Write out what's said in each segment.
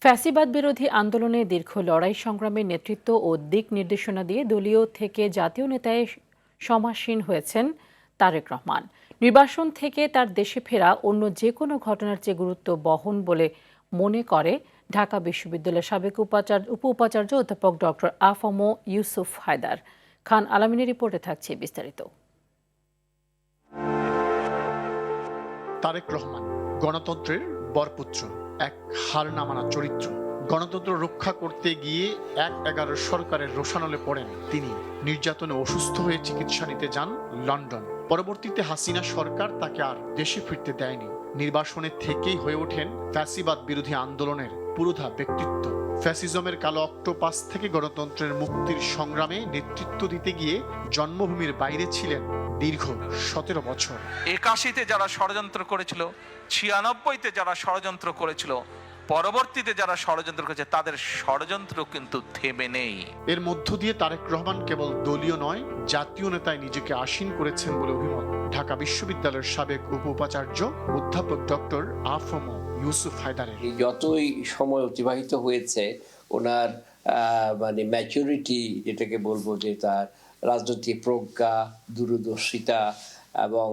ফ্যাসিবাদ বিরোধী আন্দোলনে দীর্ঘ লড়াই সংগ্রামের নেতৃত্ব ও দিক নির্দেশনা দিয়ে দলীয় থেকে জাতীয় নেতায় সমাসীন হয়েছেন তারেক রহমান। নির্বাসন থেকে তার দেশে ফেরা অন্য যে কোনো ঘটনার চেয়ে গুরুত্ব বহন বলে মনে করে ঢাকা বিশ্ববিদ্যালয়ের সাবেক উপ উপাচার্য অধ্যাপক ডক্টর আ.ফ.ম. ইউসুফ হায়দার। খান আলামিনের রিপোর্টে থাকছে বিস্তারিত। তারেক রহমান গণতন্ত্রের বরপুত্র, এক হার না মানা চরিত্র। গণতন্ত্র রক্ষা করতে গিয়ে ১/১১ সরকারের রোষানলে পড়েন তিনি। নির্যাতনে অসুস্থ হয়ে চিকিৎসা নিতে যান লন্ডন। পরবর্তীতে হাসিনা সরকার তাকে আর দেশে ফিরতে দেয়নি। নির্বাসনে থেকেই হয়ে ওঠেন ফ্যাসিবাদ বিরোধী আন্দোলনের পুরোধা ব্যক্তিত্ব। ফ্যাসিজমের কালো অক্টোপাস থেকে গণতন্ত্রের মুক্তির সংগ্রামে নেতৃত্ব দিতে গিয়ে জন্মভূমির বাইরে ছিলেন দীর্ঘ ১৭ বছর। ৮১-তে যারা ষড়যন্ত্র করেছিল, ৯৬-তে যারা ষড়যন্ত্র করেছিল, পরবর্তীতে যারা ষড়যন্ত্র করেছে, তাদের ষড়যন্ত্র কিন্তু থেমে নেই। এর মধ্য দিয়ে তারেক রহমান কেবল দলীয় নয়, জাতীয় নেতায় নিজেকে আসীন করেছেন বলে অভিমত ঢাকা বিশ্ববিদ্যালয়ের সাবেক উপ উপাচার্য অধ্যাপক ডক্টর আ.ফ.ম. ইউসুফ হায়দারের। যতই সময় অতিবাহিত হয়েছে, ওনার ম্যাচুরিটি, যেটাকে বলবো, যে তার রাজনৈতিক প্রজ্ঞা, দূরদর্শিতা এবং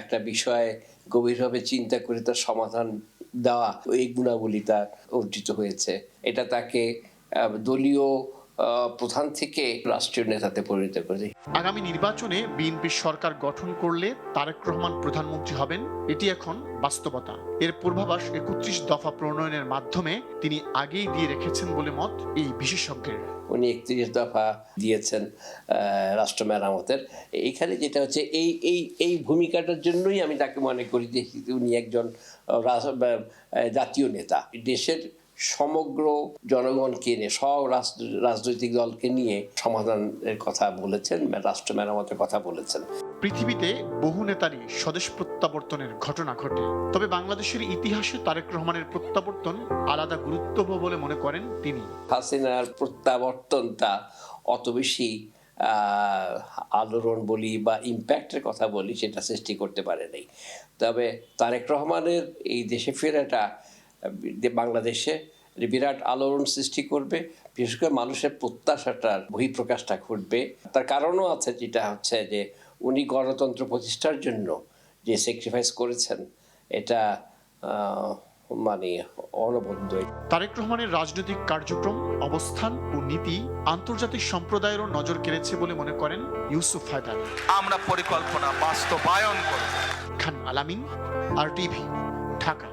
একটা বিষয়ে গভীরভাবে চিন্তা করে তার সমাধান দেওয়া, এই গুণাবলী তার অর্জিত হয়েছে। এটা তাকে দলীয় প্রধান থেকে রাষ্ট্রীয় নেতাতে পরিণত করেছে। আগামী নির্বাচনে বিএনপি সরকার গঠন করলে তারেক রহমান প্রধানমন্ত্রী হবেন, এটি এখন বাস্তবতা। এর পূর্বাভাস ৩১ দফা প্রণয়নের মাধ্যমে তিনি আগেই দিয়ে রেখেছেন বলে মত এই বিশেষজ্ঞের। উনি ৩১ দফা দিয়েছেন রাষ্ট্র মেরামতের। এইখানে যেটা হচ্ছে, এই ভূমিকাটার জন্যই আমি তাকে মনে করি যে উনি একজন জাতীয় নেতা। দেশের সমগ্র জনগণকে নিয়ে, সব রাজনৈতিক দলকে নিয়ে সমাধানের কথা বলেছেন, রাষ্ট্র মেরামতের কথা বলেছেন। পৃথিবীতে বহু নেতারই স্বদেশ প্রত্যাবর্তনের ঘটনা ঘটে, তবে বাংলাদেশের ইতিহাসে তারেক রহমানের প্রত্যাবর্তন আলাদা গুরুত্বপূর্ণ বলে মনে করেন তিনি। হাসিনার প্রত্যাবর্তনটা অত বেশি আলোড়ন বলি বা ইম্প্যাক্টের কথা বলি, সেটা সৃষ্টি করতে পারে নাই। তবে তারেক রহমানের এই দেশে ফেরাটা বাংলাদেশে বিরাট আলোড়ন সৃষ্টি করবে, বিশেষ করে মানুষের প্রত্যাশাটার বহিঃপ্রকাশটা ঘটবে। তার কারণও আছে, যেটা হচ্ছে যে উনি গণতন্ত্র প্রতিষ্ঠার জন্য যে স্যাক্রিফাইস করেছেন, এটা অনবদ্য। তারেক রহমানের রাজনৈতিক কার্যক্রম, অবস্থান ও নীতি আন্তর্জাতিক সম্প্রদায়েরও নজর কেড়েছে বলে মনে করেন ইউসুফ হায়দার। আমরা পরিকল্পনা বাস্তবায়ন করব। খান আলামিন, RTV, ঢাকা।